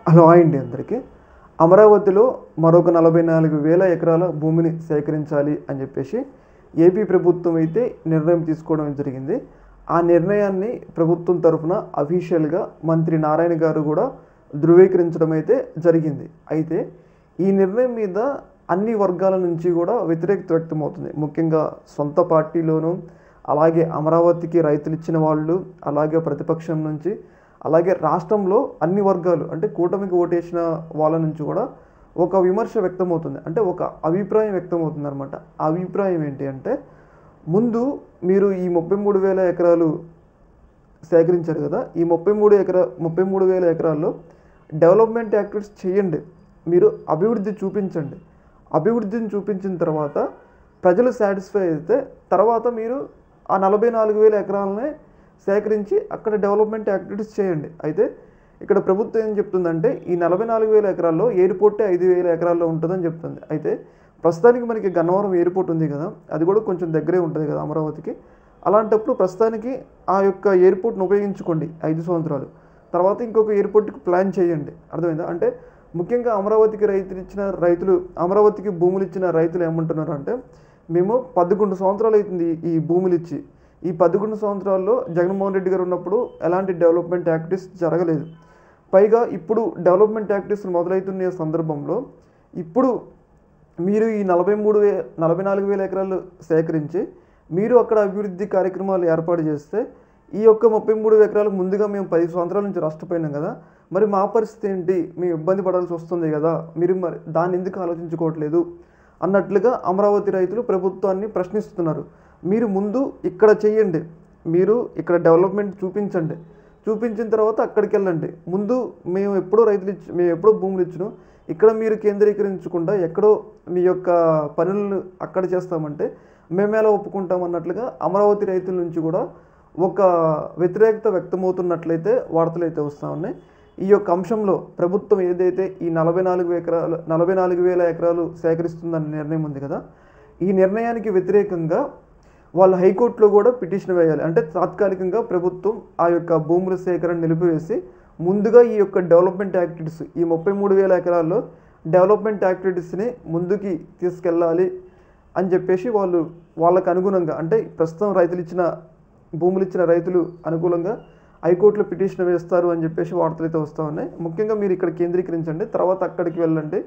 Hello అండి అందరికీ. అమరావతిలో మరొక 44,000 ఎకరాల భూమిని సేకరించాలి అని చెప్పేసి ఏపీ ప్రభుత్వం అయితే నిర్ణయం తీసుకోవడం జరిగింది. ఆ నిర్ణయాన్ని ప్రభుత్వం తరఫున అఫీషియల్‌గా మంత్రి నారాయణ గారు కూడా ధృవీకరించడం అయితే జరిగింది. అయితే ఈ నిర్ణయం మీద అన్ని వర్గాల నుంచి కూడా వ్యతిరేకత వ్యక్తమవుతుంది. ముఖ్యంగా సొంత పార్టీలోనూ, అలాగే అమరావతికి రైతులు ఇచ్చిన వాళ్ళు, అలాగే ప్రతిపక్షం నుంచి, అలాగే రాష్ట్రంలో అన్ని వర్గాలు అంటే కూటమికి ఓటేసిన వాళ్ళ నుంచి కూడా ఒక విమర్శ వ్యక్తమవుతుంది. అంటే ఒక అభిప్రాయం వ్యక్తమవుతుందనమాట. ఆ అభిప్రాయం ఏంటి అంటే, ముందు మీరు ఈ 33,000 ఎకరాలు సేకరించారు కదా! ఈ 33,000 ఎకరాల్లో డెవలప్‌మెంట్ యాక్టివిటీస్ చేయండి. మీరు అభివృద్ధి చూపించండి. అభివృద్ధిని చూపించిన తర్వాత ప్రజలు సాటిస్ఫై అయితే తర్వాత మీరు ఆ 44,000 ఎకరాలనే సేకరించి అక్కడ డెవలప్‌మెంట్ యాక్టివిటీస్ చేయండి. అయితే ఇక్కడ ప్రభుత్వం ఏం చెప్తుందంటే ఈ 44,000 ఎకరాల్లో ఎయిర్‌పోర్టే 5,000 ఎకరాల్లో ఉంటుందని చెప్తుంది. అయితే ప్రస్తుతానికి మనకి గన్నవరం ఎయిర్‌పోర్ట్ ఉంది కదా! అది కూడా కొంచెం దగ్గరే ఉంటుంది కదా అమరావతికి. అలాంటప్పుడు ప్రస్తుతానికి ఆ యొక్క ఎయిర్‌పోర్ట్‌ని ఉపయోగించుకోండి 5 సంవత్సరాలు. తర్వాత ఇంకొక ఎయిర్‌పోర్ట్‌కి ప్లాన్ చేయండి. అర్థమైందా? అంటే ముఖ్యంగా అమరావతికి భూములు ఇచ్చిన రైతులు ఏమంటున్నారు అంటే, మేము 11 సంవత్సరాలు అవుతుంది ఈ భూములు ఇచ్చి. ఈ 11 సంవత్సరాల్లో జగన్మోహన్ రెడ్డి గారు ఉన్నప్పుడు ఎలాంటి డెవలప్‌మెంట్ యాక్టివిటీస్ జరగలేదు. పైగా ఇప్పుడు డెవలప్‌మెంట్ యాక్టివిటీస్ మొదలవుతున్న సందర్భంలో ఇప్పుడు మీరు ఈ 44,000 ఎకరాలు సేకరించి మీరు అక్కడ అభివృద్ధి కార్యక్రమాలు ఏర్పాటు చేస్తే ఈ యొక్క 33 ఎకరాలకు ముందుగా మేము 10 సంవత్సరాల నుంచి నష్టపోయినాం కదా! మరి మా పరిస్థితి ఏంటి? మేము ఇబ్బంది పడాల్సి వస్తుంది కదా! మీరు మరి దాన్ని ఎందుకు ఆలోచించుకోవట్లేదు అన్నట్లుగా అమరావతి రైతులు ప్రభుత్వాన్ని ప్రశ్నిస్తున్నారు. మీరు ముందు ఇక్కడ చేయండి. మీరు ఇక్కడ డెవలప్‌మెంట్ చూపించండి. చూపించిన తర్వాత అక్కడికెళ్ళండి. ముందు మేము ఎప్పుడో భూములు ఇచ్చినాం. ఇక్కడ మీరు కేంద్రీకరించకుండా ఎక్కడో మీ యొక్క పనులను అక్కడ చేస్తామంటే మేమెలా ఒప్పుకుంటాం అన్నట్లుగా అమరావతి రైతుల నుంచి కూడా ఒక వ్యతిరేకత వ్యక్తమవుతున్నట్లయితే వార్తలైతే వస్తా ఉన్నాయి. ఈ యొక్క అంశంలో ప్రభుత్వం ఏదైతే ఈ 44,000 ఎకరాలు సేకరిస్తుందన్న నిర్ణయం ఉంది కదా! ఈ నిర్ణయానికి వ్యతిరేకంగా వాళ్ళు హైకోర్టులో కూడా పిటిషన్ వేయాలి. అంటే తాత్కాలికంగా ప్రభుత్వం ఆ యొక్క భూముల సేకరణ నిలిపివేసి ముందుగా ఈ యొక్క డెవలప్‌మెంట్ యాక్టివిటీస్ ఈ 33,000 ఎకరాల్లో డెవలప్‌మెంట్ యాక్టివిటీస్‌ని ముందుకి తీసుకెళ్ళాలి అని చెప్పేసి వాళ్ళకు అనుగుణంగా అంటే ప్రస్తుతం భూములు ఇచ్చిన రైతులు అనుకూలంగా హైకోర్టులో పిటిషన్ వేస్తారు అని చెప్పేసి వార్తలైతే వస్తూ ఉన్నాయి. ముఖ్యంగా మీరు ఇక్కడ కేంద్రీకరించండి, తర్వాత అక్కడికి వెళ్ళండి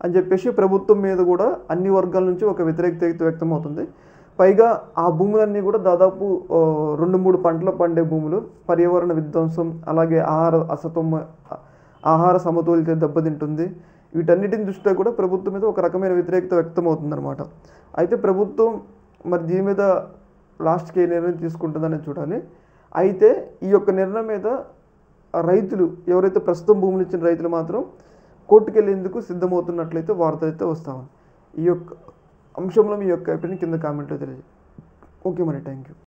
అని చెప్పేసి ప్రభుత్వం మీద కూడా అన్ని వర్గాల నుంచి ఒక వ్యతిరేకత అయితే వ్యక్తమవుతుంది. పైగా ఆ భూములన్నీ కూడా దాదాపు 2-3 పంటలు పండే భూములు, పర్యావరణ విధ్వంసం, అలాగే ఆహార సమతుల్యత దెబ్బతింటుంది. వీటన్నిటిని దృష్ట్యా కూడా ప్రభుత్వం మీద ఒక రకమైన వ్యతిరేకత వ్యక్తమవుతుందన్నమాట. అయితే ప్రభుత్వం మరి దీని మీద లాస్ట్‌కి ఏ నిర్ణయం తీసుకుంటుందనేది చూడాలి. అయితే ఈ యొక్క నిర్ణయం మీద రైతులు ఎవరైతే ప్రస్తుతం భూములు ఇచ్చిన రైతులు మాత్రం కోర్టుకెళ్ళేందుకు సిద్ధమవుతున్నట్లయితే వార్త అయితే వస్తా ఉంది. ఈ యొక్క అంశంలో మీ యొక్క ఒపీనియన్ కింద కామెంట్‌లో తెలియజేయండి. ఓకే మరి థ్యాంక్ యూ.